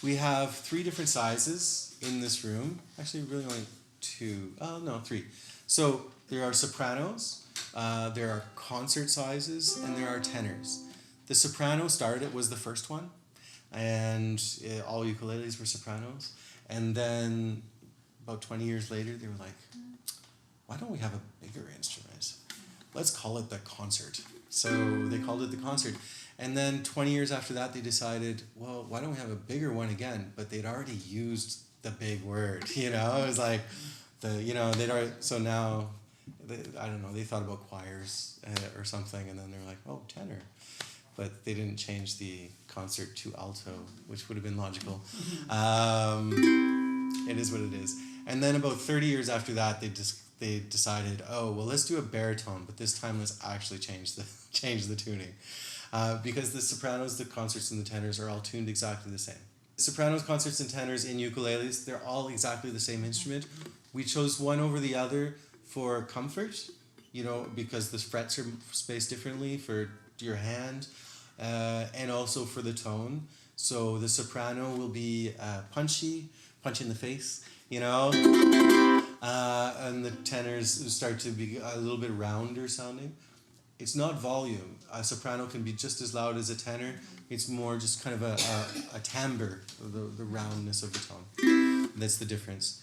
We have 3 different sizes in this room. Actually, really only 2. Oh, no, 3. So there are sopranos, there are concert sizes, and there are tenors. The soprano started was the first one, and all ukuleles were sopranos. And then about 20 years later, they were like, why don't we have a bigger instrument? Let's call it the concert. So they called it the concert. And then 20 years after that, they decided, well, why don't we have a bigger one again? But they'd already used the big word, It was like, they'd already, so now, I don't know, they thought about choirs or something, and then they were like, oh, tenor. But they didn't change the concert to alto, which would have been logical. It is what it is. And then about 30 years after that, they decided, oh, well, let's do a baritone, but this time let's actually change the tuning. Because the sopranos, the concerts, and the tenors are all tuned exactly the same. Sopranos, concerts, and tenors in ukuleles, they're all exactly the same instrument. We chose one over the other for comfort, because the frets are spaced differently for your hand, and also for the tone. So the soprano will be punchy, punch in the face, and the tenors start to be a little bit rounder sounding. It's not volume. A soprano can be just as loud as a tenor. It's more just kind of a timbre, the roundness of the tone. That's the difference.